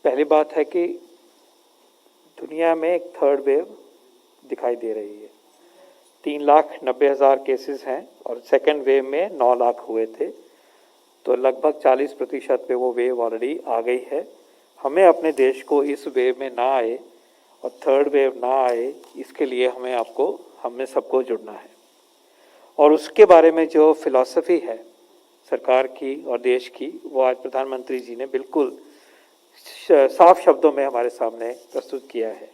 पहली बात है कि दुनिया में एक थर्ड वेव दिखाई दे रही है। 3,90,000 केसेस हैं और सेकेंड वेव में 9 लाख हुए थे, तो लगभग 40% पे वो वेव ऑलरेडी आ गई है। हमें अपने देश को इस वेव में ना आए और थर्ड वेव ना आए, इसके लिए हमें सबको जुड़ना है। और उसके बारे में जो फिलॉसफी है सरकार की और देश की, वो आज प्रधानमंत्री जी ने बिल्कुल साफ शब्दों में हमारे सामने प्रस्तुत किया है।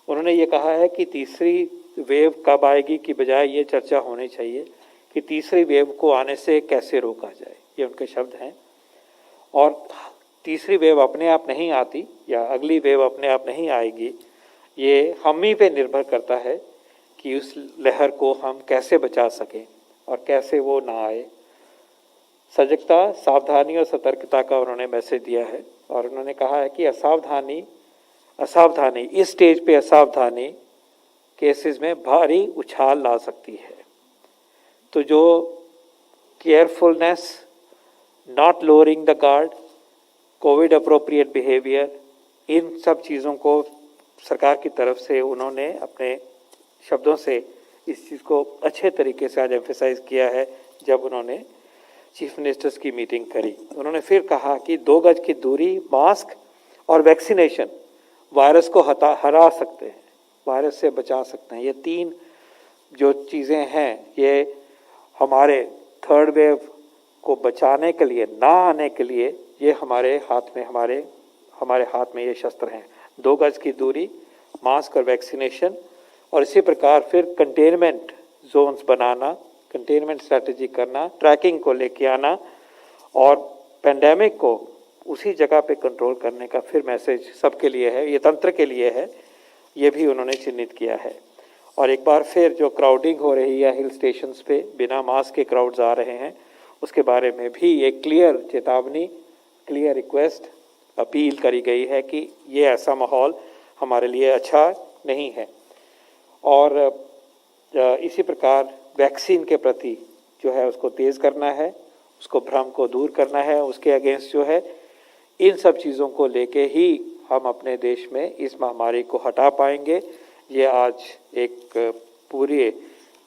उन्होंने ये कहा है कि तीसरी वेव कब आएगी की बजाय ये चर्चा होनी चाहिए कि तीसरी वेव को आने से कैसे रोका जाए, ये उनके शब्द हैं। और तीसरी वेव अपने आप नहीं आती या अगली वेव अपने आप नहीं आएगी, ये हम ही पे निर्भर करता है कि उस लहर को हम कैसे बचा सकें और कैसे वो ना आए। सजगता, सावधानी और सतर्कता का उन्होंने मैसेज दिया है और उन्होंने कहा है कि असावधानी इस स्टेज पे असावधानी केसेस में भारी उछाल ला सकती है। तो जो carefulness, not lowering the guard, covid appropriate behaviour, इन सब चीज़ों को सरकार की तरफ से उन्होंने अपने शब्दों से इस चीज़ को अच्छे तरीके से आज एम्फेसाइज किया है। जब उन्होंने चीफ मिनिस्टर्स की मीटिंग करी, उन्होंने फिर कहा कि 2 गज की दूरी, मास्क और वैक्सीनेशन वायरस को हरा सकते हैं, वायरस से बचा सकते हैं। ये 3 जो चीज़ें हैं, ये हमारे थर्ड वेव को बचाने के लिए, ना आने के लिए, ये हमारे हाथ में ये शस्त्र हैं। 2 गज की दूरी, मास्क और वैक्सीनेशन, और इसी प्रकार फिर कंटेनमेंट जोन्स बनाना, कंटेनमेंट स्ट्रैटेजी करना, ट्रैकिंग को लेके आना और पेंडेमिक को उसी जगह पे कंट्रोल करने का फिर मैसेज सबके लिए है, ये तंत्र के लिए है, ये भी उन्होंने चिन्हित किया है। और एक बार फिर जो क्राउडिंग हो रही है हिल स्टेशंस पे, बिना मास्क के क्राउड्स आ रहे हैं, उसके बारे में भी एक क्लियर चेतावनी, क्लियर रिक्वेस्ट, अपील करी गई है कि ये ऐसा माहौल हमारे लिए अच्छा नहीं है। और इसी प्रकार वैक्सीन के प्रति जो है उसको तेज़ करना है, उसको भ्रम को दूर करना है, उसके अगेंस्ट जो है, इन सब चीज़ों को लेके ही हम अपने देश में इस महामारी को हटा पाएंगे। ये आज एक पूरे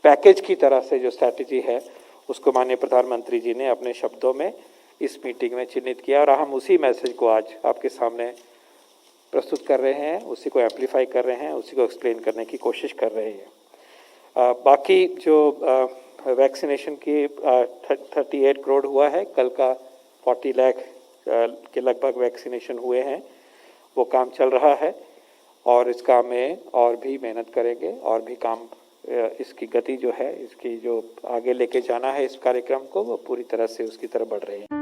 पैकेज की तरह से जो स्ट्रैटेजी है उसको माननीय प्रधानमंत्री जी ने अपने शब्दों में इस मीटिंग में चिन्हित किया और हम उसी मैसेज को आज आपके सामने प्रस्तुत कर रहे हैं, उसी को एम्पलीफाई कर रहे हैं, उसी को एक्सप्लेन करने की कोशिश कर रहे हैं। बाकी जो वैक्सीनेशन की 38 करोड़ हुआ है, कल का 40 लाख के लगभग वैक्सीनेशन हुए हैं, वो काम चल रहा है और इस काम में और भी मेहनत करेंगे और भी काम, इसकी गति जो है, इसकी जो आगे लेके जाना है इस कार्यक्रम को, वो पूरी तरह से उसकी तरफ बढ़ रहे हैं।